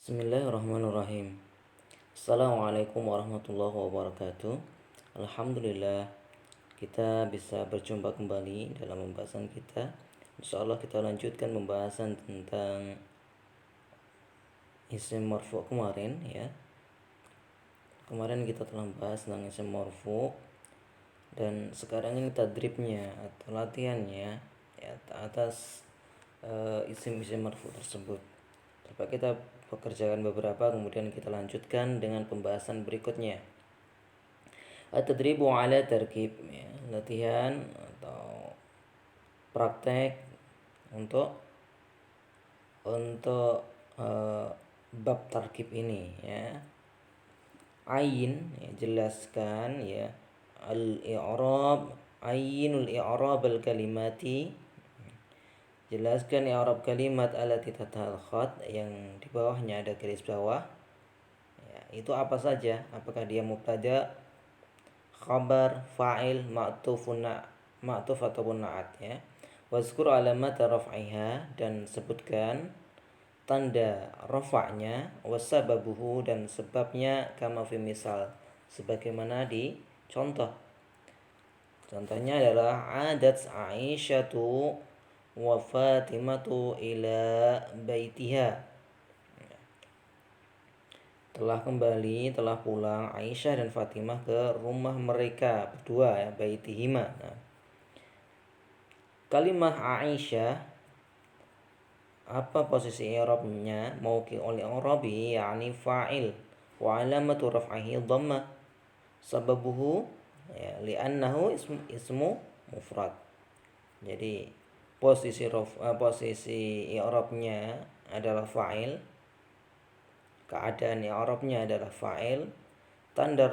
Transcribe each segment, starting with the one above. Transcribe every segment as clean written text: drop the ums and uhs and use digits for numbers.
Bismillahirrahmanirrahim. Assalamualaikum warahmatullahi wabarakatuh. Alhamdulillah kita bisa berjumpa kembali dalam pembahasan kita. Insyaallah kita lanjutkan pembahasan tentang isim marfu kemarin ya. Kemarin kita telah membahas tentang isim marfu dan sekarang ini tadribnya atau latihannya ya atas isim-isim marfu tersebut. Coba kita pekerjakan beberapa, kemudian kita lanjutkan dengan pembahasan berikutnya. At-tadribu ala tarkib ya, latihan atau praktek untuk bab tarkib ini ya. Ain ya, jelaskan ya al-i'rab, ainul i'rab al-kalimati. Jelaskan i'rab kalimat allati tatal khat yang di bawahnya ada garis bawah. Ya, itu apa saja? Apakah dia mubtada, khabar, fa'il, ma'tuf ataupun na'at ya. Wazkur alamat raf'iha dan sebutkan tanda rafa'nya, wasababuhu dan sebabnya kama fi misal sebagaimana di contoh. Contohnya adalah adat Aisyatu wa Fatimatu ila baitiha. Telah pulang Aisyah dan Fatimah ke rumah mereka berdua ya, baitihima. Nah, kalimah Aisyah apa posisi i'rabnya? Mauqi'ul i'rabi yakni fa'il wa alamatu raf'ihi dhammah. Sababuhu ya li'annahu ismu mufrad. Jadi posisi i'rabnya adalah fa'il. Keadaan i'rabnya adalah fa'il. Tanda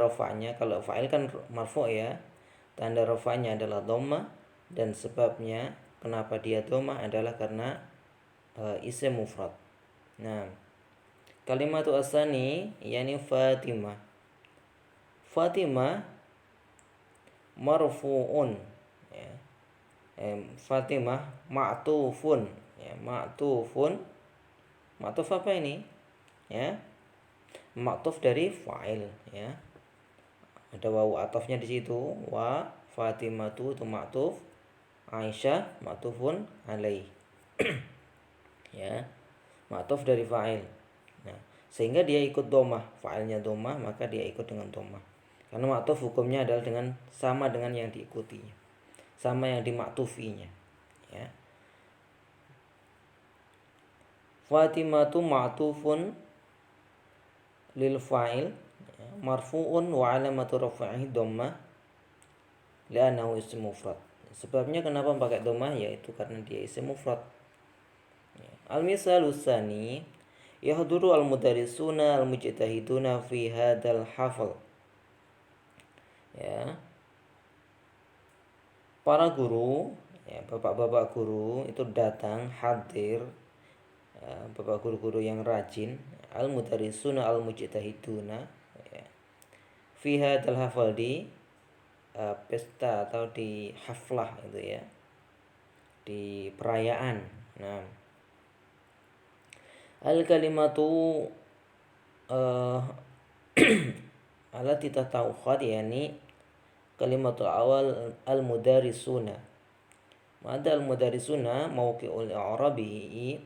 rafa'nya, kalau fa'il kan marfu' ya. Tanda rafa'nya adalah dhammah dan sebabnya kenapa dia dhammah adalah karena isim mufrad. Nah, kalimatu asani yani Fatimah. Fatimah marfu'un ya. Fatimah ma'tufun ya, ma'tuf apa ini ya? Ma'tuf dari fa'il ya. Ada wawu atofnya di situ. Wa Fatimatu itu ma'tuf, Aisyah ma'tufun alaih. Ya. Ma'tuf dari fa'il. Nah, sehingga dia ikut dhammah, fa'ilnya dhammah maka dia ikut dengan dhammah. Karena ma'tuf hukumnya adalah sama dengan yang diikutinya. Sama yang dimaktufinya. Ya. Fatimatu ma'tufun lil fa'il ya, marfu'un wa alamatu raf'ihi dhammah li'annahu isim mufrad. Sebabnya kenapa pakai dhammah yaitu karena dia isim mufrad. Ya. Al-misalu tsani yahduru al-mudarrisuna al-mujtahiduna fi hadzal hafl. Ya. Para guru ya, bapak-bapak guru itu datang hadir, bapak guru-guru yang rajin, al-mudarrisuna al-mujtahiduna ya. Fi hadzal hafal di pesta atau di haflah itu ya. Di perayaan. Nah, al-kalimatu allati tatawkhat yani kalimatul awal al-mudarrisuna. Mada al-mudarrisuna mauqi'ul i'rabihi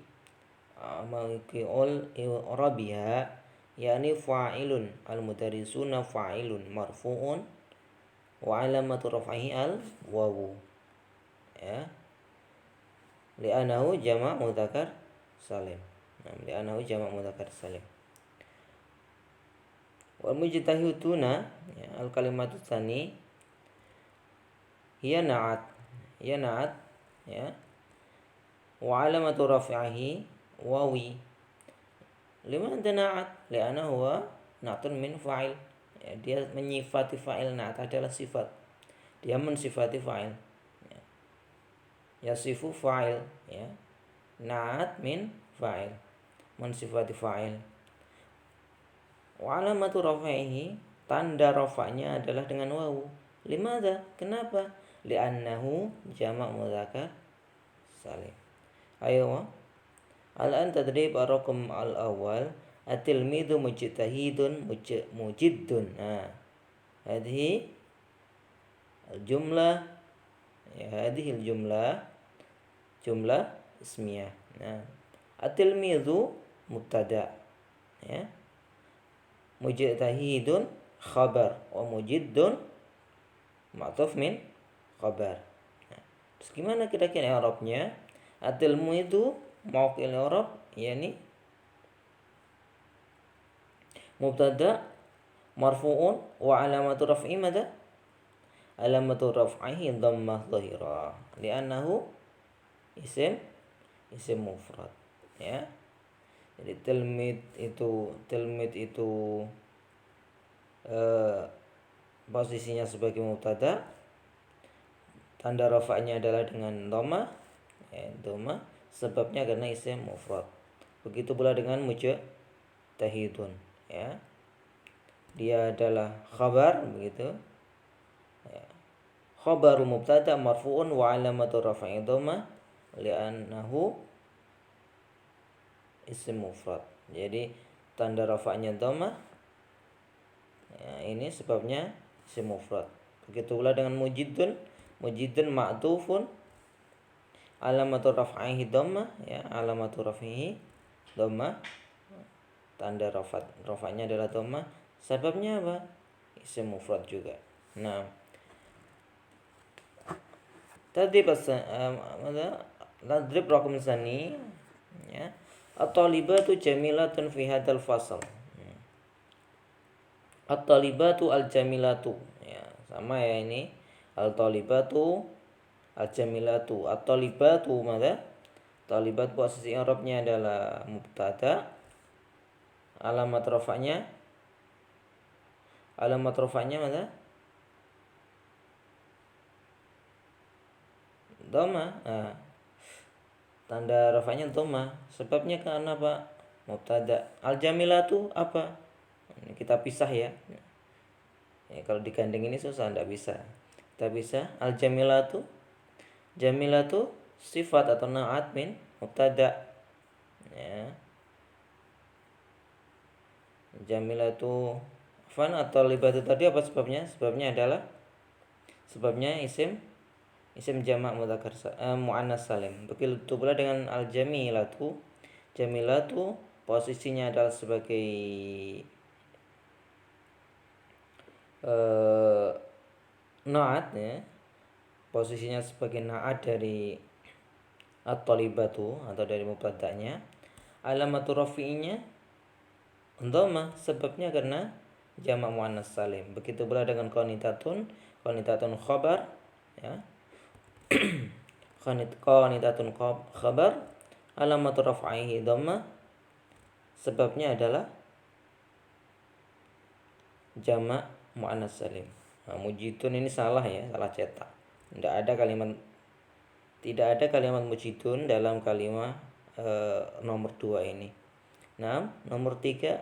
mauqi'ul i'rabiha yani fa'ilun, al-mudarrisuna fa'ilun marfu'un wa alamatu raf'ihi al-wawu ya li'annahu jama' mudzakkar salim. Nah, li'annahu jama' mudzakkar salim. Wal mujtahiduna ya, al-kalimatu tsani hiya na'at ya wa alamatu raf'ihi wawi. Limadha na'at? Li'anna huwa na'tun min fa'il ya, dia menyifati fa'il. Na'at adalah sifat, dia mensifati fa'il ya. Yasifu fa'il ya, na'at min fa'il, mensifati fa'il. Wa alamatu raf'ihi, tanda rafa'nya adalah dengan wawu. Limadha? Kenapa? Li'annahu jama' mudzakkar salim. Ayo Al-an tadrib ar-raqam al-awwal at-tilmidu mujtahidun mujiddun. Nah, hadhihi al-jumlah ya, hadhihi al-jumlah jumlah ismiyah. Nah, at-tilmidu mubtada ya. Mujtahidun khabar wa mujiddun ma'tuf min khabar. Nah, terus gimana kira-kira i'rabnya? At-tilmu itu mauqil i'rab yakni mubtada marfu'un wa alamatu raf'i madza? Alamatu raf'ihi dhammah dhahirah li'annahu isim mufrad ya. Jadi tilmid itu posisinya sebagai mubtada, tanda rafa'nya adalah dengan dhammah dhammah, sebabnya karena isim mufrad. Begitu pula dengan mujtahidun ya, dia adalah khabar begitu ya. Khabaru mubtada marfu'un wa alamatu raf'i dhammah li'annahu isim mufrad. Jadi tanda rafa'nya dhammah ya, ini sebabnya isim mufrad. Begitu pula dengan mujidun ma'tufun alamatu raf'ihi dhammah ya, alamatu raf'ihi dhammah, tanda rafa'nya adalah dhammah, sebabnya apa? Isim mufrad juga. Nah, tadrib raqam tsani ya, at-talibatu jamilatun fi hadzal fasl. At-talibatu al-jamilatu ya, sama ya ini. Al-talibatu al-jamilatu. At-talibatu madza? Talibat posisi i'rabnya adalah mubtada. Alamat rafa'nya madza? Dhamma. Nah, tanda rafa'nya dhamma. Sebabnya karena apa? Mubtada. Al-jamilatu apa? Ini kita pisah ya. Kalau digandeng ini susah, enggak bisa. Kita bisa al-jamilatu. Jamilatu sifat atau na'at min mubtada ya. Jamilatu fan atau libatu tadi apa sebabnya? Sebabnya isim jamak mudzakkar muannas salim. Begitu pula dengan al-jamilatu. Jamilatu posisinya adalah sebagai na'at ya. Posisinya sebagai na'at dari at-talibatu atau dari mubtada'nya. Alamatu rafi'inya dhammah, sebabnya karena jamak muannas salim. Begitu pula dengan qanitatun khabar ya. Qanitatun khabar alamatu raf'ihi dhammah, sebabnya adalah jamak muannas salim. Nah, mujidun ini salah ya, salah cetak. Tidak ada kalimat mujidun dalam kalimat nomor 2 ini. Nah, nomor 3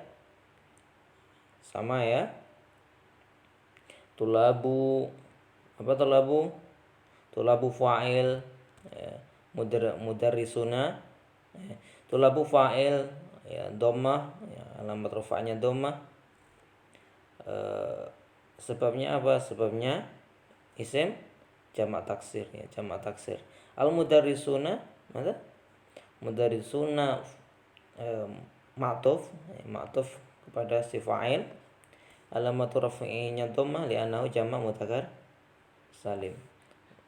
sama ya. Tulabu apa tulabu? Tulabu fa'il ya, mudarrisuna ya. Tulabu fa'il ya, dhammah ya, alamat rafa'nya dhammah. Sebabnya apa? Sebabnya isim jamak taksir ya, jamak taksir. Al mudarrisuna mana? Mudarrisuna ma'tuf kepada si fa'il. Alamatu raf'inya dhammah li'annahu jamak mudzakkar salim.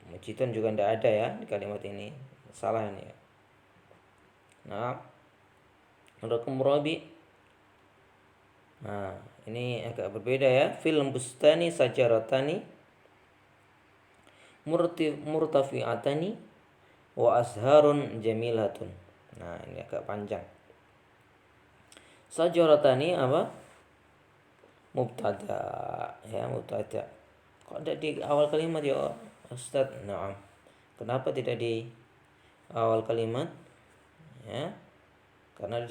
Mujidun juga tidak ada ya di kalimat ini. Salah ini ya. Nah, raqam rabi. Nah, ini agak berbeda ya. Fil bustani sajaratani murtafi'atani wa azharun jamilatun. Nah, ini agak panjang. Sajaratani apa? Mubtada ya, mubtada. Kok tidak di awal kalimat ya Ustaz? Nah, kenapa tidak di awal kalimat? Ya, karena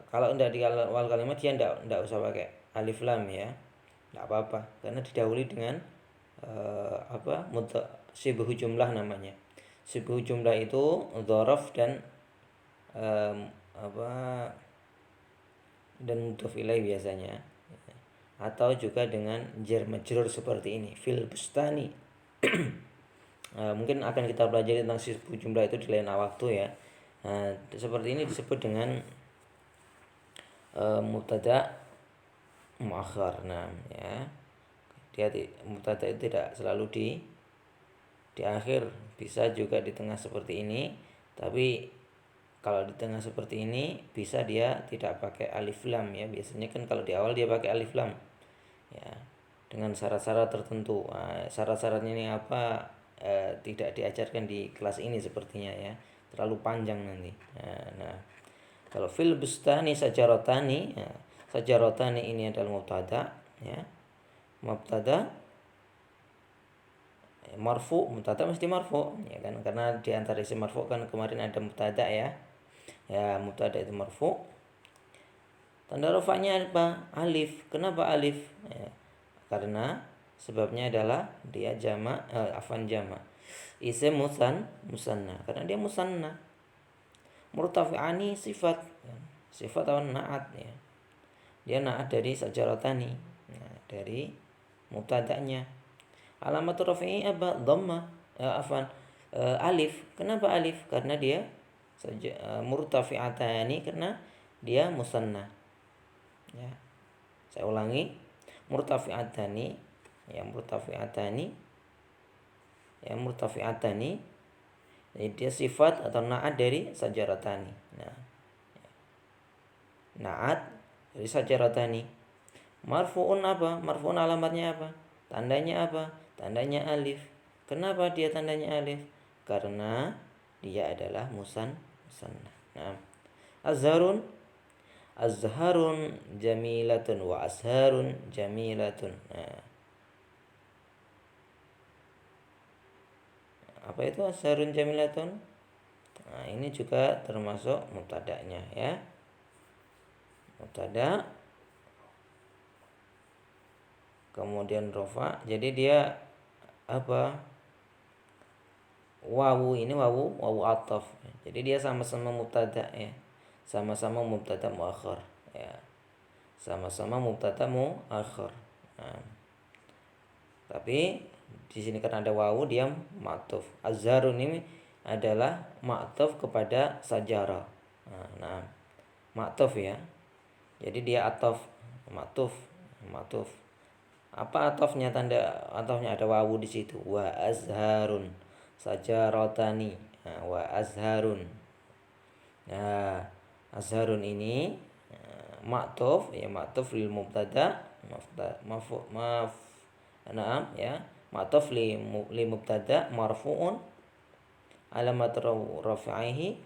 kalau tidak di awal kalimat dia tidak usah pakai alif lam ya, tidak apa-apa, karena didahului dengan sibhu jumlah namanya. Sibhu jumlah itu dzaraf dan apa dan mudhof ilaih biasanya, atau juga dengan jar majrur seperti ini, fil bustani. Mungkin akan kita pelajari tentang sifat jumlah itu di lain waktu ya. Seperti ini disebut dengan mubtada muakhar. Nah, ya. Mubtada itu tidak selalu di akhir, bisa juga di tengah seperti ini. Tapi kalau di tengah seperti ini bisa dia tidak pakai alif lam ya. Biasanya kan kalau di awal dia pakai alif lam. Ya, dengan syarat-syarat tertentu. Syarat-syaratnya ini apa? Tidak diajarkan di kelas ini sepertinya ya. Terlalu panjang nanti. Nah, kalau fil bustani sajarotani, ya, sajarotani ini adalah mubtada ya. Mubtada marfu, mubtada mesti marfu ya kan, karena di antara isim marfu kan kemarin ada mubtada ya. Ya, mubtada itu marfu. Tanda rafa'nya apa? Alif. Kenapa alif? Ya, karena sebabnya adalah dia jamak, jamak. Isim musanna, karena dia musanna. Murtafi'ani sifat. Sifat atau naat ya. Dia naat dari sajaratani. Nah, dari mubtada'nya. Alamat rafi'i apa? Dhamma. Alif. Kenapa alif? Karena dia murtafi'atani, karena dia musanna. Ya. Saya ulangi. Murtafi'atani, ya murtafi'atani. Ya murtafi'atani. Jadi dia sifat atau naat dari sajaratani. Nah, naat dari sajaratani. Marfu'un apa? Marfu'un alamatnya apa? Tandanya apa? Tandanya alif. Kenapa dia tandanya alif? Karena dia adalah musanna. Nah, azharun jamilatun wa azharun jamilatun. Nah, apa itu azharun jamilatun? Nah, ini juga termasuk mubtada'nya ya. Mubtada kemudian rofa, jadi dia apa? Wawu ini wawu ataf. Jadi dia sama-sama mubtada ya. Sama-sama mubtada muakhar ya. Sama-sama mubtada muakhar. Nah, tapi di sini karena ada wawu dia ma'tuf. Azharun ini adalah ma'tuf kepada sajara. Nah, ma'tuf ya. Jadi dia ataf, ma'tuf. Apa atofnya? Tanda atofnya ada wawu di situ. Wa azharun sajaratani. Nah, wa azharun. Nah, azharun ini ma'tuf ya, ma'tuf lil mubtada Naam ya. Ma'tuf li mubtada marfu'un, alamat rafi'ihi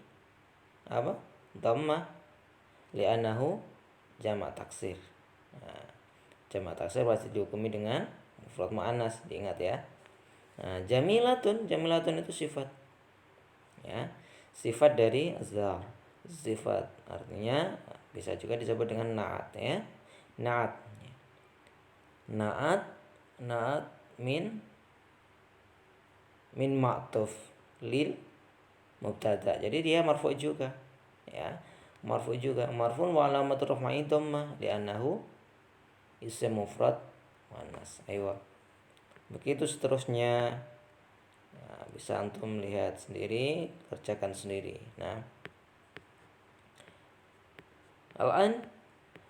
apa? Dhammah, li'annahu jamak taksir. Nah, jamak taksir pasti dihukumi dengan mufrad muannas, diingat ya. Nah, jamilatun itu sifat. Ya. Sifat dari azhar. Sifat artinya bisa juga disebut dengan naat ya. Naat min ma'tuf lil mubtada. Jadi dia marfu juga ya. Marfu'un wa alamat raf'ihi dhammah li'annahu isim mufrad muannas. Ayo. Begitu seterusnya. Nah, bisa antum lihat sendiri, kerjakan sendiri. Nah, al-an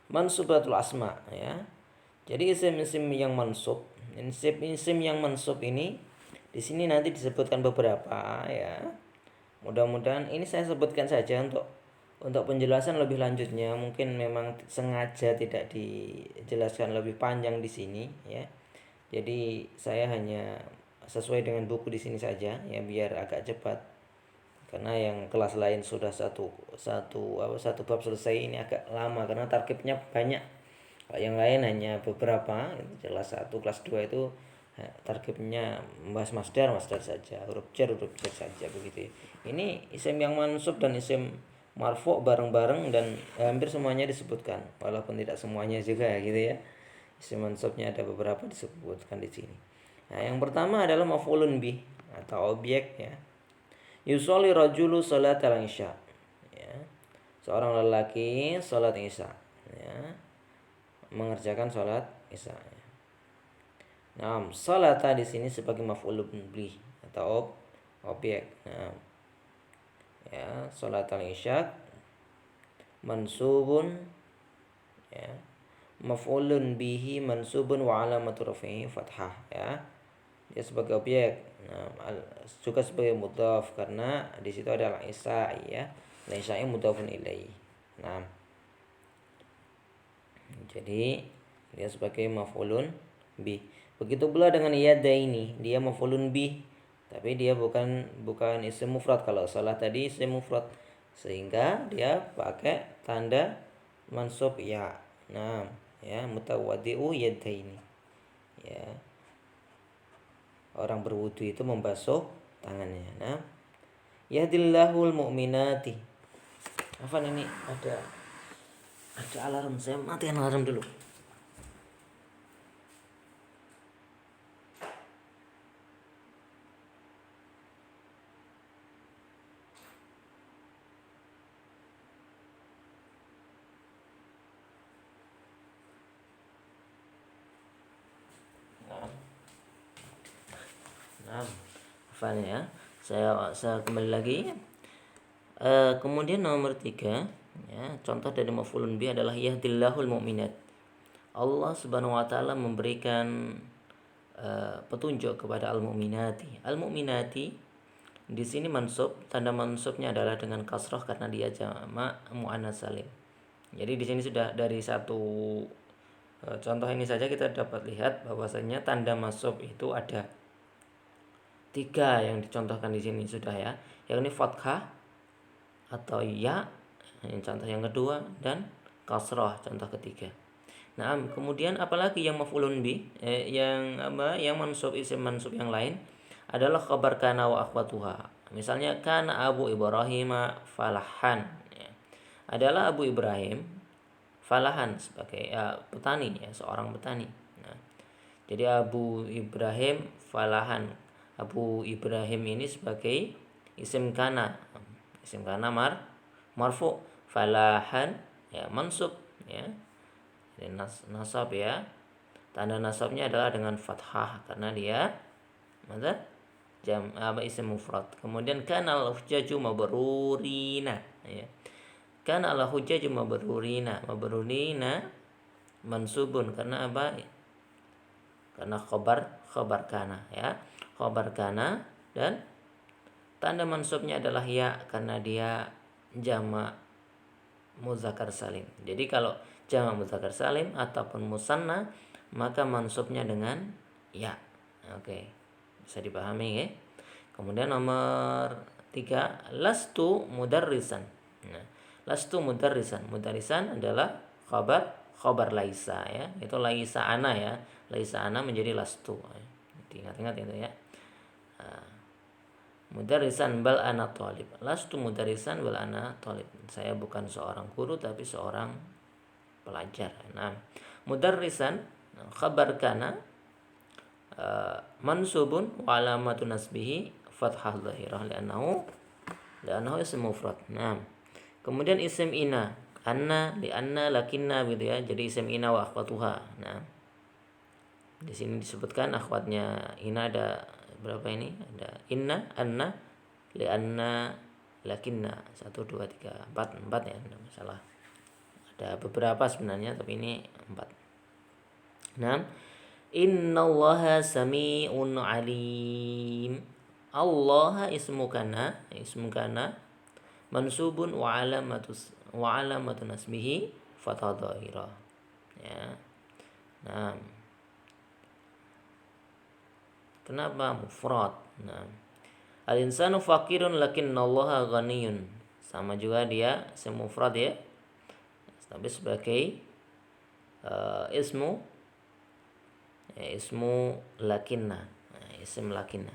mansubatul asma ya. Jadi isim-isim yang mansub, isim yang mansub ini di sini nanti disebutkan beberapa ya. Mudah-mudahan ini saya sebutkan saja untuk penjelasan lebih lanjutnya. Mungkin memang sengaja tidak dijelaskan lebih panjang di sini ya. Jadi saya hanya sesuai dengan buku di sini saja ya, biar agak cepat. Karena yang kelas lain sudah satu bab selesai, ini agak lama karena targetnya banyak. Kalau yang lain hanya beberapa, kelas 1, kelas 2 itu targetnya membahas masdar saja, huruf jar saja begitu. Ini isim yang mansub dan isim marfu bareng-bareng dan hampir semuanya disebutkan, walaupun tidak semuanya juga ya gitu ya. Isim mansubnya ada beberapa disebutkan di sini. Nah, yang pertama adalah maf'ulun bih atau objek ya. Yusolli rajulu salatal isya. Ya. seorang lelaki sholat isya, ya, mengerjakan sholat isya. Nah, sholata di sini sebagai maf'ulun bih atau objek. Nah, ya, sholatal isya mansubun, ya, maf'ulun bihi mansubun wa alamatu rafi'i fathah, ya. Dia sebagai objek. Nah, juga sebagai mudhaf karena di situ adalah isya, ya. Isya mudhafun ilaih. Nah, jadi dia sebagai maf'ulun bih. Begitu pula dengan yadaini, dia maf'ulun bih, tapi dia bukan isim mufrad. Kalau salah tadi isim mufrad, sehingga dia pakai tanda mansub ya. Nah, ya, mutawaddi'u yadaini. Ya. Orang berwudu itu membasuh tangannya. Nah, yahdillahul mu'minati. Afan, ini ada alarm, saya matiin alarm dulu. Nah, Afan, ya. Saya kembali lagi. Kemudian nomor 3, ya, contoh dari maf'ulun bih adalah yahdillahul mu'minat. Allah Subhanahu wa taala memberikan petunjuk kepada al-mu'minati. Al-mu'minati di sini mansub, tanda mansubnya adalah dengan kasrah karena dia jamak muannats salim. Jadi di sini sudah dari satu contoh ini saja kita dapat lihat bahwasanya tanda mansub itu ada 3 yang dicontohkan di sini sudah, ya, yakni fathah atau ya, ini contoh yang kedua, dan kasrah contoh ketiga. Nah, kemudian apalagi yang maf'ulun bi, yang mansub, isim mansub yang lain adalah khabar kana wa akhwatuha. Misalnya kana Abu Ibrahim falahan, ya. Adalah Abu Ibrahim falahan sebagai petani, ya, seorang petani. Nah, jadi Abu Ibrahim falahan. Abu Ibrahim ini sebagai isim kana. Isim kana marfu, falahan, ya, mansub, ya. Nasab, ya. Tanda nasabnya adalah dengan fathah karena dia isim mufrad. Kemudian kana al-hujjaju mabrurina, ya. Kana al-hujjaju mabrurina mansubun karena apa? Karena khabar kana, ya. Khabar kana, dan tanda mansubnya adalah ya karena dia jamak muzakkar salim. Jadi kalau jamak muzakkar salim ataupun musanna, maka mansubnya dengan ya. Oke. Bisa dipahami, ya. Kemudian nomor 3, lastu mudarrisan. Nah, lastu mudarrisan. Mudarrisan adalah khabar laisa, ya. Itu laisa ana, ya. Laisa ana menjadi lastu. Ingat-ingat itu, ya. Mudarrisan bal ana thalib. Lastu mudarrisan bal ana thalib. Saya bukan seorang guru tapi seorang pelajar. Nah, mudarrisan khabar kana mansubun wa alamatu nasbihi fathah dhahirah li'annahu isim mufrad. Nah, kemudian isim ina, anna, li'anna, lakinna, gitu, ya. Jadi isim ina wa akhwatuha. Nah, di sini disebutkan akhwatnya ina ada berapa ini? Ada inna, anna, li'anna, lakinna. 1, 2, 3, 4, ya, tidak masalah. Ada beberapa sebenarnya, tapi ini 4. Nah, innallaha sami'un alim. Allah ismu kana mansubun wa alamatu nasbihi fathah dhahirah, ya. Nah, kenapa mufrad? Nah, al-insanu faqirun lakinnallaha ghaniyun. Sama juga dia semufrad, ya. Tapi sebagai ismu lakinna. Nah, isim lakinna.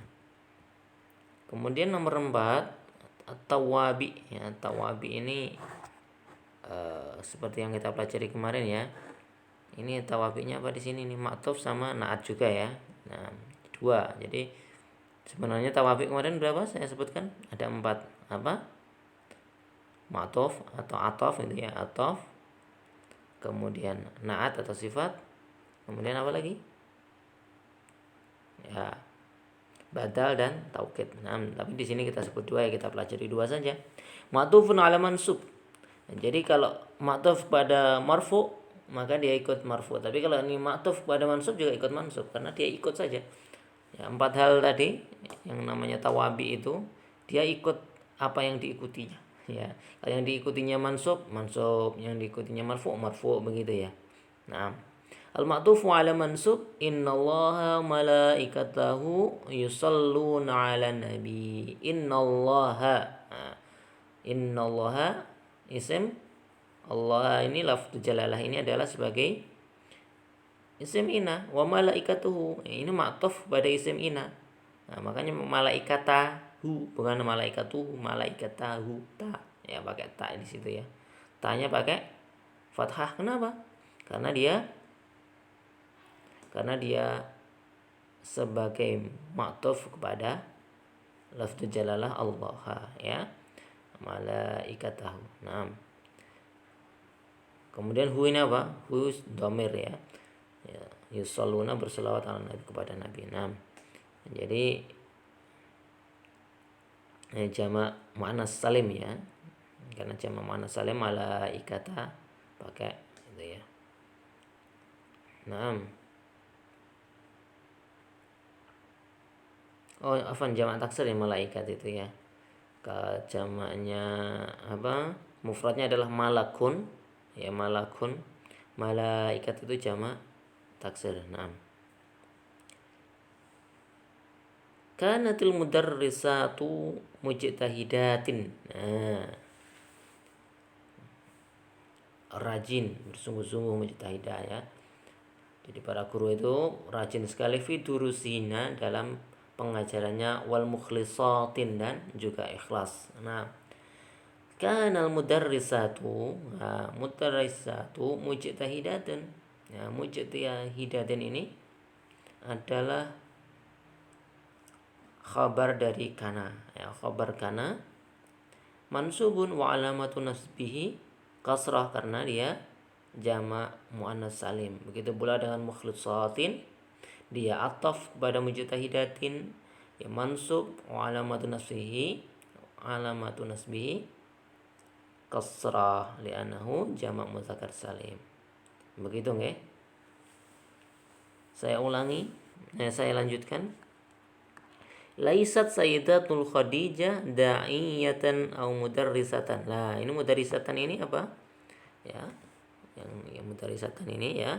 Kemudian nomor 4, at-tawabi, ya. Tawabi ini seperti yang kita pelajari kemarin, ya. Ini tawabinya apa di sini? Ini ma'tuf sama na'at juga, ya. Nah, 2. Jadi sebenarnya tawabi kemarin berapa saya sebutkan? Ada 4. Apa? ma'tuf atau atof itu ya, atof, kemudian naat atau sifat, kemudian apa lagi? Ya, badal dan taukid. Nah, tapi di sini kita sebut dua ya, kita pelajari dua saja. Ma'tufun ala mansub. Jadi kalau ma'tuf pada marfu maka dia ikut marfu. Tapi kalau ini ma'tuf pada mansub juga ikut mansub karena dia ikut saja. Ya, 4 hal tadi yang namanya tawabi itu dia ikut apa yang diikutinya. Ya, kalau yang diikutinya mansub, mansub, yang diikutinya marfu, marfu begitu ya. Nah, al-ma'tufu ala mansub innallaha malaikatahu yusalluna ala nabi. Innallaha. Nah, innallaha isim Allah ini lafzu jalalah ini adalah sebagai isim ina, wa malaikatuhu. Ini ma'tuf pada isim ina. Nah, makanya malaikatahu bukan malaikatuhu, malaikatahu ta. Ya pakai ta di situ ya. Ta-nya pakai fathah. Kenapa? Karena dia sebagai ma'tuf kepada lafzu jalalah Allah ya. Malaikatahu. Nah. Kemudian hu ini apa? Hu dhamir ya. Ya, yusalluna berselawat ala nabi kepada nabi. Nah. Jadi jamak muannas salim ya. Karena jamak muannas salim malaikata pakai itu ya. Nah. Oh, afan jamak taksir ya malaikat itu ya. Jamaknya apa? Mufradnya adalah malakun. Ya malakun. Malaikat itu jamak taksir. Nah. Kanatil mudarrisatu mujtahidatin. Nah. Rajin, bersungguh-sungguh mujtahidah ya. Jadi para guru itu rajin sekali fi durusina dalam pengajarannya, wal mukhlisatin dan juga ikhlas. Nah, kanal mudarrisatu, mudarrisatu mujtahidatun. Ya, mujtahidatun ini adalah khabar dari kana. Ya, khabar kana mansubun wa alamatu nasbihi kasrah karena dia jamak muannas salim. Begitu pula dengan mukhlisatin, dia ataf kepada mujtahidatin, ya mansub wa alamatu nasbihi kasrah li'annahu jamak muzakkar salim. Begitu nggih? Saya ulangi, saya lanjutkan. Laisat sayyidatul khadijah da'iyatan au mudarrisatan. Lah, ini mudarrisatan ini apa? Ya. Yang mudarrisatan ini ya.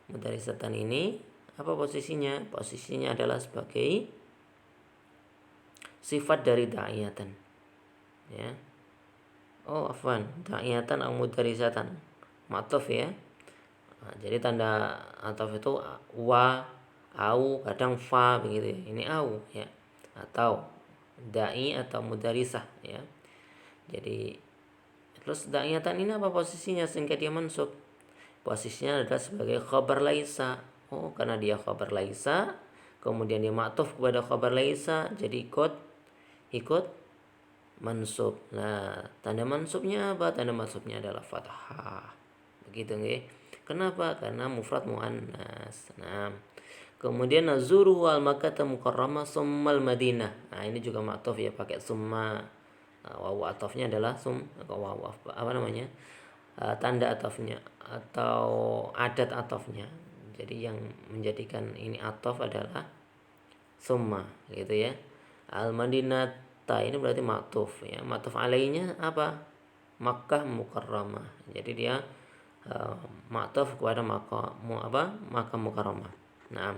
Mudarrisatan ini apa posisinya? Posisinya adalah sebagai sifat dari da'iyatan. Ya. Oh, afwan, da'iyatan au mudarrisatan. Ma'tuf ya. Nah, jadi tanda ataf itu wa, au, kadang fa begitu ya. Ini au ya. Atau da'i atau mudarisah ya. Jadi terus da'iyatan ini apa posisinya sehingga dia mansub? Posisinya adalah sebagai khabar laisa. Oh, karena dia khabar laisa, kemudian dia ma'tuf kepada khabar laisa, jadi ikut mansub. Nah, tanda mansubnya apa? Tanda mansubnya adalah fathah. Begitu nggih. Kenapa? Karena mufrad muannas. Nah, kemudian nazuru al makkah mukarramah summal madinah. Nah, ini juga ma'tuf ya pakai summa. Wawu atofnya adalah wawu apa namanya? Tanda atofnya atau adat atofnya. Jadi yang menjadikan ini atof adalah summa gitu ya. Al madinata ini berarti ma'tuf ya. Ma'tuf alainya apa? Makkah mukarramah. Jadi dia ma'tuf kepada Makkah mukarramah. Nah,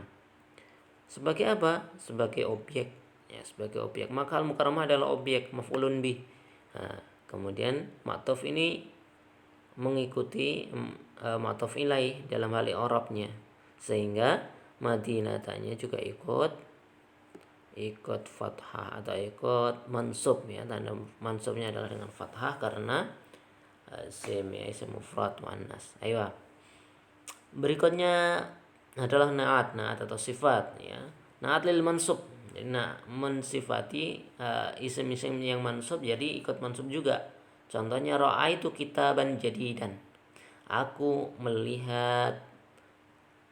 sebagai apa? Sebagai objek ya, sebagai objek. Maka al mukarramah adalah objek maf'ulun bih. Nah, kemudian ma'tuf ini mengikuti ma'tuf ilaih dalam hal i'rabnya, sehingga madinatanya juga ikut fathah atau ikut mansub ya. Tanda mansubnya adalah dengan fathah karena isim mufrad muannas. Ayo. Berikutnya adalah naat atau sifat ya. Naat lil mansub. Jadi mensifati isim-isim yang mansub jadi ikut mansub juga. Contohnya ra'aitu kitaban jadidan. Aku melihat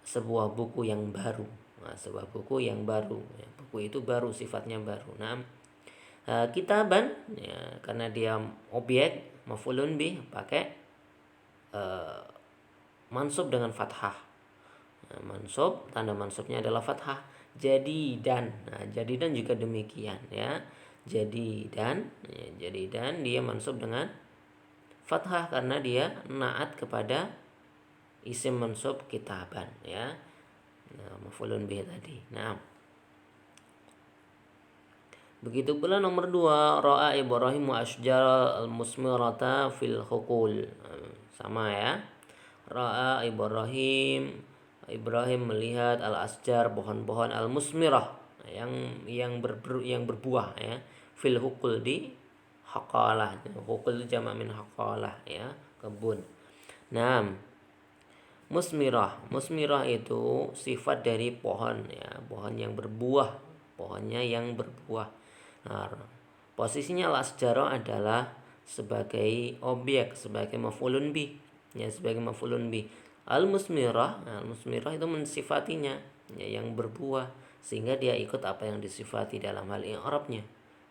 sebuah buku yang baru. Nah, sebuah buku yang baru. Ya, buku itu baru, sifatnya baru. Nah, kitaban ya, karena dia objek maf'ulun bih pakai mansub dengan fathah. Nah, mansub, tanda mansubnya adalah fathah. Jadi dan, nah, jadi dan juga demikian ya. Jadi dan, ya, jadi dan dia mansub dengan fathah karena dia naat kepada isim mansub kitaban ya. Nah, maf'ulun bih tadi. Nah, begitu pula nomor 2, ra'a Ibrahim wa asjar al-musmirata fil hukul. Sama ya. Ra'a Ibrahim melihat al-asjar pohon-pohon al-musmirah yang berbuah ya, fil hukul di haqalah. Hukul itu jamak min haqalah ya, kebun. Nah, musmirah itu sifat dari pohon ya, pohon yang berbuah, pohonnya yang berbuah. Nah, posisinya al-asjar adalah sebagai objek, sebagai maf'ulun bih ya, sebagai maf'ulun bih. Al-musmirah itu mensifatinya ya, yang berbuah, sehingga dia ikut apa yang disifati dalam hal i'rabnya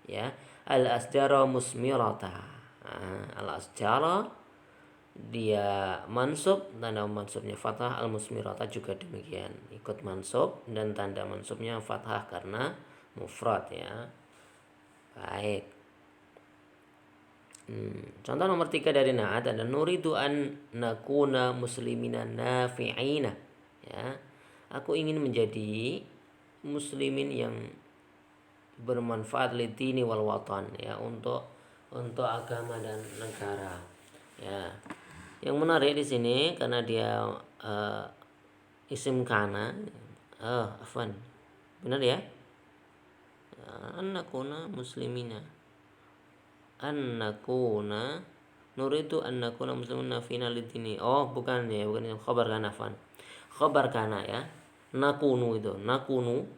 ya. Al-asjara musmirata. Nah, al-asjara dia mansub, tanda mansubnya fathah, al-musmirata juga demikian, ikut mansub dan tanda mansubnya fathah karena mufrad ya. Baik. Contoh nomor 3 dari na'at ada nuridu an nakuna muslimina nafi'ina ya. Aku ingin menjadi muslimin yang bermanfaat lidini wal watan ya, untuk agama dan negara ya. Yang menarik di sini karena dia isim kana, afwan, benar ya, an nakuna muslimina, an nakuna, nuridu an nakuna muslimina fina lidini. Oh bukan ya, bukan khabar kana, afwan, khabar kana ya. Nakunu itu, nakunu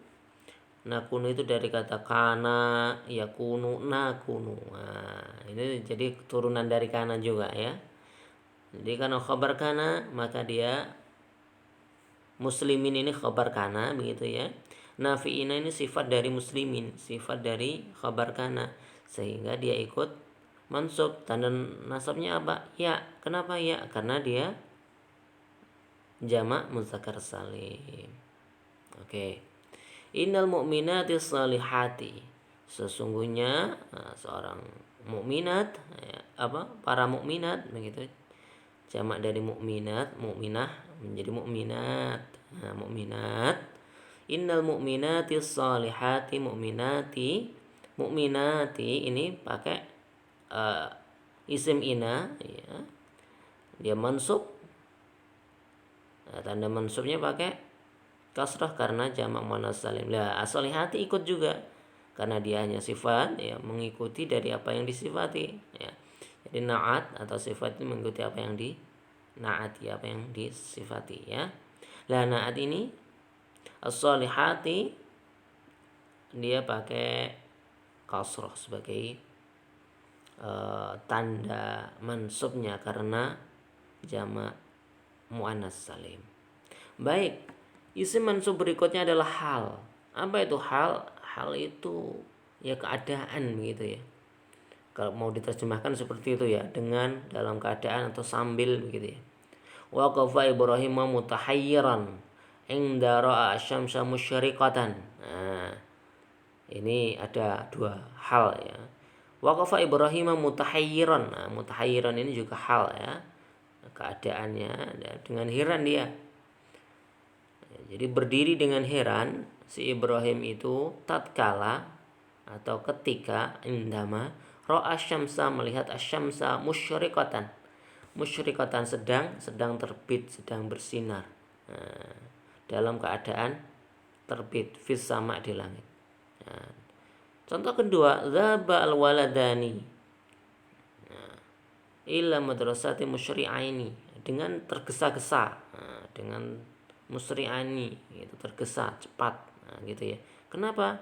itu dari kata kana, yakunu, nakunu. Nah, ini jadi turunan dari kana juga ya. Jadi karena khabar kana maka dia muslimin ini khabar kana begitu ya. Nafi'ina ini sifat dari muslimin, sifat dari khabar kana, sehingga dia ikut mansub. Tanda nasabnya apa? Ya. Kenapa ya? Karena dia jamak muzakkar salim. Oke. Innal mu'minati salihati. Sesungguhnya seorang mukminat ya, para mukminat begitu. Jamak dari mukminat, mukminah menjadi mukminat. Nah, mukminat. Innal mu'minati salihati, mukminati ini pakai isim ina ya. Dia mansub. Tanda mansubnya pakai kasrah karena jamak muannas salim. Lah, as-salihati ikut juga karena dia hanya sifat ya, mengikuti dari apa yang disifati ya. Jadi naat atau sifat itu mengikuti apa yang naati, apa yang disifati ya. Lah naat ini as-salihati dia pakai kasrah sebagai tanda mansubnya karena jamak muannas salim. Baik, isim mansub berikutnya adalah hal. Apa itu hal? Hal itu ya keadaan begitu ya. Kalau mau diterjemahkan seperti itu ya, dengan, dalam keadaan, atau sambil begitu ya. Waqafa Ibrahim mutahayyiran inda ra'a asy-syamsa musyriqatan. Nah, ini ada dua hal ya. Waqafa Ibrahim mutahayyiran. Nah, mutahayyiran ini juga hal ya. Keadaannya dengan heran dia. Jadi berdiri dengan heran si Ibrahim itu tatkala atau ketika indama ra'a syamsa, melihat asyamsa musyriqatan. Musyriqatan sedang terbit, sedang bersinar. Nah, dalam keadaan terbit fis sama di langit. Nah, contoh kedua, dzaba al waladani ila madrasati musyri'aini, dengan tergesa-gesa. Nah, dengan musri'ani itu tergesa cepat, nah, gitu ya. Kenapa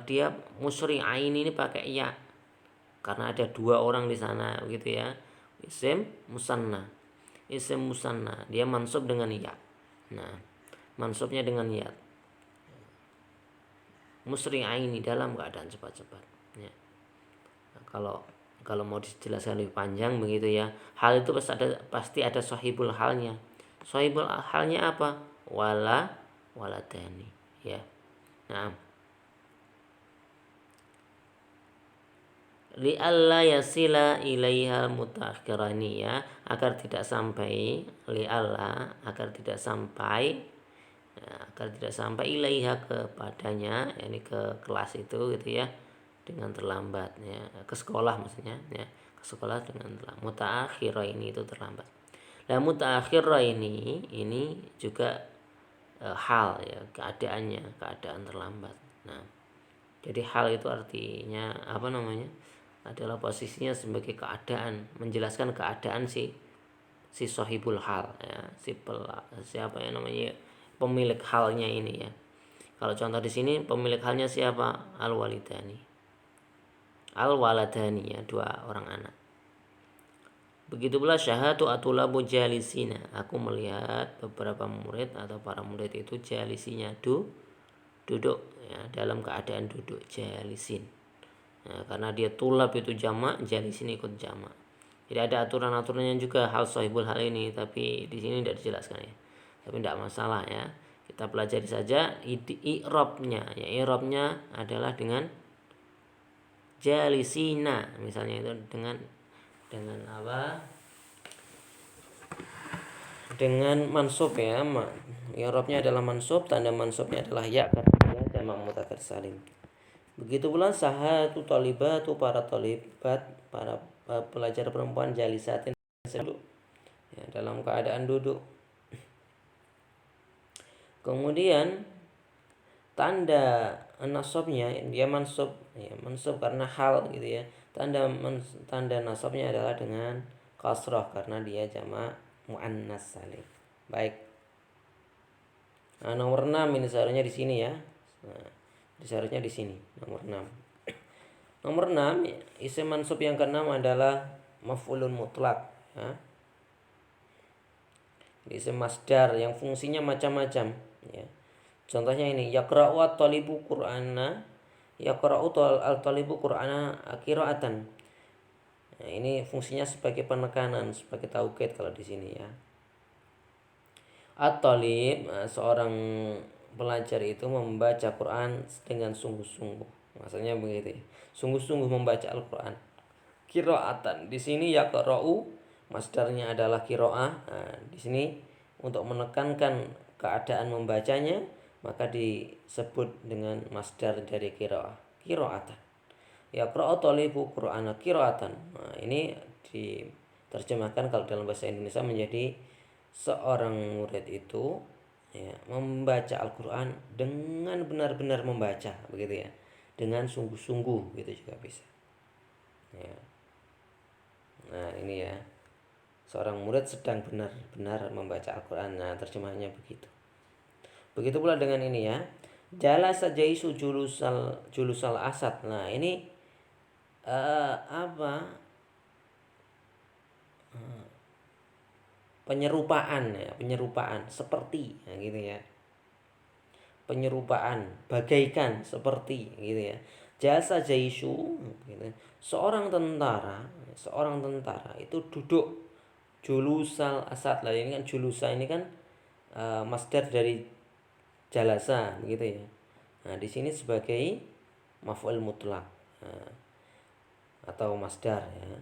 dia musri'aini ini pakai ya? karena ada dua orang di sana begitu ya. Isim musanna. Isim musanna dia mansub dengan ya. Nah, mansubnya dengan ya. Musri'aini dalam keadaan cepat-cepat. Ya. Nah, kalau mau dijelaskan lebih panjang begitu ya, hal itu pasti ada sahibul halnya. Sahibul halnya apa? Waladani ya. Nah, li'alla yasila ilaiha mutaakhirani ya, agar tidak sampai agar tidak sampai ilaiha kepadanya, yakni ke kelas itu gitu ya, dengan terlambat ya, ke sekolah maksudnya ya, ke sekolah dengan terlambat. Mutaakhirah ini itu terlambat. Nah, mutaakhirah ini juga hal ya, keadaan terlambat. Nah, jadi hal itu artinya apa namanya? Adalah posisinya sebagai keadaan, menjelaskan keadaan si sahibul hal ya, siapa yang namanya pemilik halnya ini ya. Kalau contoh di sini pemilik halnya siapa? Al-waladani ya, dua orang anak. Begitu pula syahadu atulabu jalisina. Aku melihat beberapa murid atau para murid itu jalisinya duduk ya, dalam keadaan duduk, jalisin. Nah, karena dia tulab itu jamak, jalisin ikut jamak. Jadi ada aturan-aturannya juga hal sahibul hal ini, tapi di sini tidak dijelaskan ya. Tapi tidak masalah ya. Kita pelajari saja i'rabnya. Ya, i'rabnya adalah dengan jalisina, misalnya itu dengan apa? Dengan mansub ya. I'rabnya adalah mansub, tanda mansubnya adalah ya karena dia jamak mudzakkar salim. Begitu pula sahatu talibatu, para talibat, para pelajar perempuan jalisatin duduk ya, dalam keadaan duduk. Kemudian tanda nasabnya dia mansub ya, mansub karena hal gitu ya. Tanda nasabnya adalah dengan kasrah karena dia jamak muannas salim. Baik. Nah, nomor 6 ini seharusnya di sini ya. Nah, seharusnya di sini nomor 6. Nomor 6 isim mansub yang keenam adalah maf'ulun mutlak ya. Isim masdar yang fungsinya macam-macam ya. Contohnya ini yaqra'u at-talibu qur'ana, yaqra'u at-talibu qur'ana qira'atan. Nah, ini fungsinya sebagai penekanan, sebagai taukid kalau di sini ya. At-talib seorang pelajar itu membaca Quran dengan sungguh-sungguh. Maksudnya begitu ya. Sungguh-sungguh membaca Al-Quran. Qira'atan. Di sini yaqra'u masdarnya adalah qira'ah. Nah, di sini untuk menekankan keadaan membacanya maka disebut dengan masdar dari qira'ah. Qira'atan. Yaqra'u talibu Qur'ana qira'atan. Nah, ini diterjemahkan kalau dalam bahasa Indonesia menjadi seorang murid itu ya, membaca Al-Quran dengan benar-benar membaca begitu ya, dengan sungguh-sungguh gitu juga bisa ya. Nah ini ya, seorang murid sedang benar-benar membaca Al-Quran. Nah terjemahannya begitu. Begitu pula dengan ini ya, jalasa jaisu julusal asad. Nah ini penyerupaan seperti ya, gitu ya, penyerupaan bagaikan seperti gitu ya. Jasa jaisu gitu. Seorang tentara itu duduk julusal asad. Lah ini kan julusa ini kan masdar dari jalasa gitu ya. Nah di sini sebagai maf'ul mutlak atau masdar ya.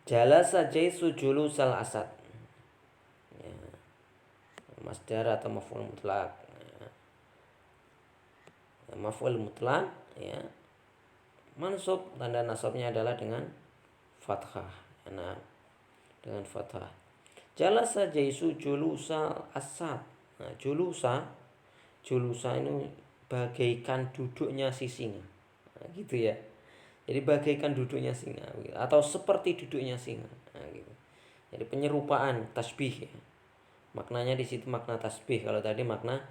Jalasa jaisu julusal asad ya, masdar atau maf'ul mutlak ya. Maf'ul mutlak ya, mansub, tanda nasabnya adalah dengan fathah. Nah, dengan fathah. Jalasa jaisu julusa asad. Nah, julusa ini bagaikan duduknya si singa. Nah, gitu ya. Jadi bagaikan duduknya singa atau seperti duduknya singa. Nah, gitu. Jadi penyerupaan, tasbih ya. Maknanya di situ makna tasbih. Kalau tadi makna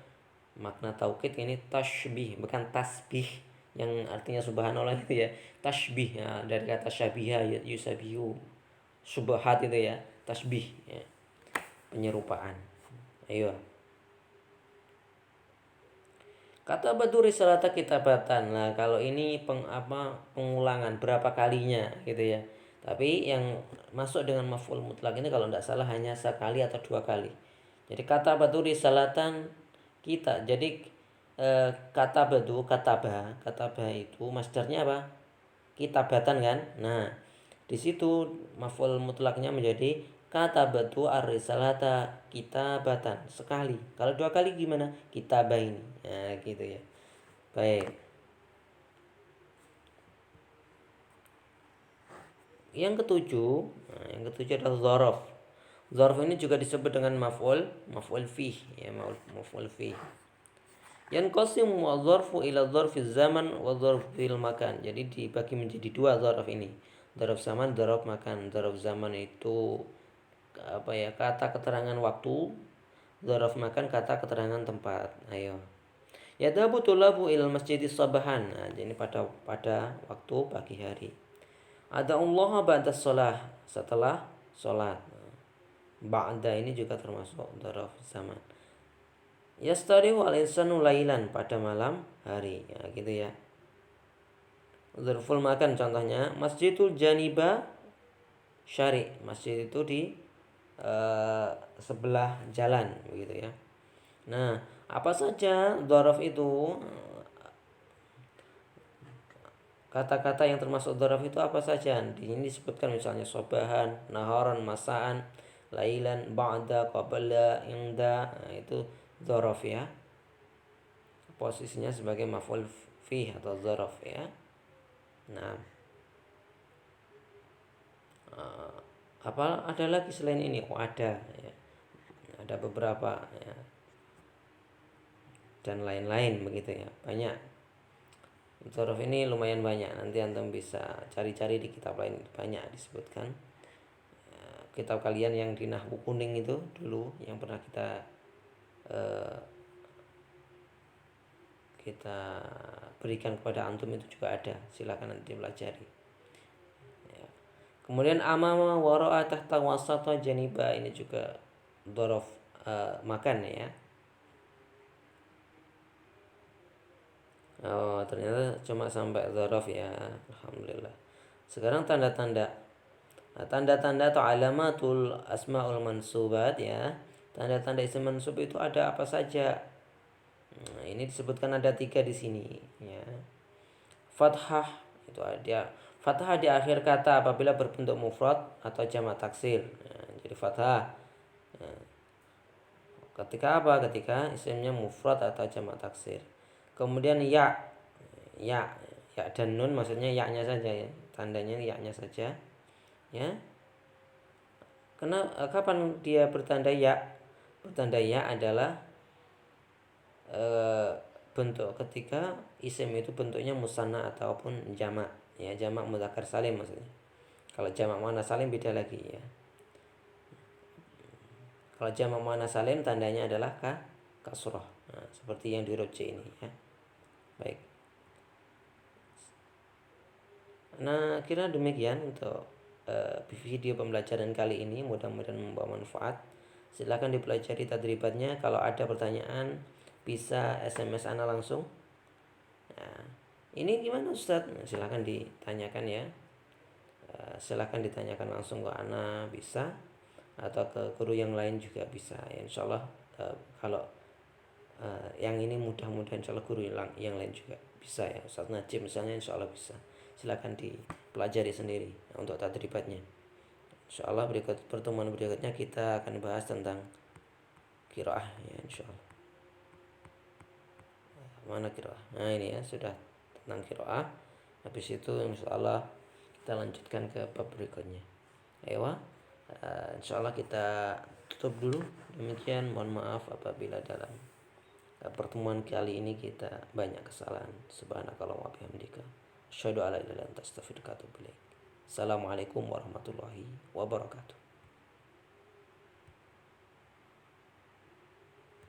taukid, ini tasbih, bukan tasbih. yang artinya subhanallah itu ya, tasbih ya, dari kata syabiha yusabihu, subhat itu ya, tasbih ya, penyerupaan. Ayo. Kata batu risalata kitabatan. Nah, kalau ini pengulangan berapa kalinya gitu ya. Tapi yang masuk dengan maf'ul mutlak ini kalau tidak salah hanya sekali atau dua kali. Jadi kata batu risalatan kita. Jadi kata batu kataba itu masdarnya apa? Kitabatan kan. Nah, di situ maf'ul mutlaknya menjadi kata batu ar-risalata kitabatan sekali. Kalau dua kali gimana? Kitabaini. Nah, gitu ya. Baik. Yang ketujuh, yang ketujuh adalah dzaraf. Dzaraf ini juga disebut dengan maf'ul fih ya, maf'ul fih. Yanqasimu adz-dzarfu ila dzarfi zaman wa dzarfil makan. Jadi dibagi menjadi dua dzaraf ini. Dzaraf zaman, dzaraf makan. Dzaraf zaman itu kata keterangan waktu, dzaraf makan kata keterangan tempat. Ayo. Yadhabu tulabu ilal masjidis sabahan. Nah, jadi pada waktu pagi hari. Ada Allah ba'da sholah, setelah sholat. Ba'da ini juga termasuk dzaraf zaman. Yastarihu al-insanu lailan, pada malam hari. Ya, gitu ya. Dzarful makan contohnya masjidul janiba syari. Masjid itu di sebelah jalan begitu ya. Nah, apa saja dzaraf itu? Kata-kata yang termasuk dzaraf itu apa saja? Di sini disebutkan misalnya sobahan, naharan, masaan, lailan, ba'da, qabla, inda. Nah, itu dzaraf ya. Posisinya sebagai maf'ul fih atau dzaraf ya. Nah, apa ada lagi selain ini? Oh, ada ya. Ada beberapa ya. Dan lain-lain begitu ya. Banyak. Dzaraf ini lumayan banyak. Nanti antum bisa cari-cari di kitab lain, banyak disebutkan. Kitab kalian yang di nahwu kuning itu dulu yang pernah kita berikan kepada antum itu juga ada. Silakan nanti pelajari. Ya. Kemudian amama wara'a tahta wasata janiba, ini juga dzaraf makan ya. Oh, ternyata cuma sampai dzaraf ya. Alhamdulillah. Sekarang tanda-tanda. Nah, tanda-tanda atau alamatul asmaul mansubat ya. Tanda-tanda isim mansub itu ada apa saja? Nah, ini disebutkan ada 3 di sini ya. Fathah itu ada. Fathah di akhir kata apabila berbentuk mufrad atau jamak taksir. Nah, jadi fathah. Nah, ketika apa? Ketika isimnya mufrad atau jamak taksir. Kemudian ya dan nun, maksudnya ya-nya saja ya, tandanya ya-nya saja ya. Kapan dia bertanda ya? Bertanda ya adalah bentuk ketika isim itu bentuknya musanna ataupun jamak ya, jamak mudzakkar salim maksudnya. Kalau jamak muannats salim beda lagi ya. Kalau jamak muannats salim tandanya adalah kasrah. Nah, seperti yang di huruf C ini ya. Baik. Nah, kira demikian untuk video pembelajaran kali ini. Mudah-mudahan membawa manfaat. Silakan dipelajari tadribatnya. Kalau ada pertanyaan bisa SMS ana langsung. Nah, ini gimana Ustaz? Nah, silakan ditanyakan ya. Silakan ditanyakan langsung ke ana bisa, atau ke guru yang lain juga bisa ya, insyaallah. Kalau yang ini mudah-mudahan insyaallah guru yang lain juga bisa ya. Ustaz Najib misalnya insyaallah bisa. Silakan dipelajari sendiri untuk tadribatnya. Insyaallah pertemuan berikutnya kita akan bahas tentang qiraah ya, insyaallah. Mana qiraah? Nah, ini ya sudah tentang qiraah. Habis itu insyaallah kita lanjutkan ke bab berikutnya. Ayo, insyaallah kita tutup dulu. Demikian, mohon maaf apabila dalam pertemuan kali ini kita banyak kesalahan. Subhanakallahumma wa bihamdika asyhadu an la ilaha illa anta astaghfiruka wa atubu ilaik. Assalamualaikum warahmatullahi wabarakatuh.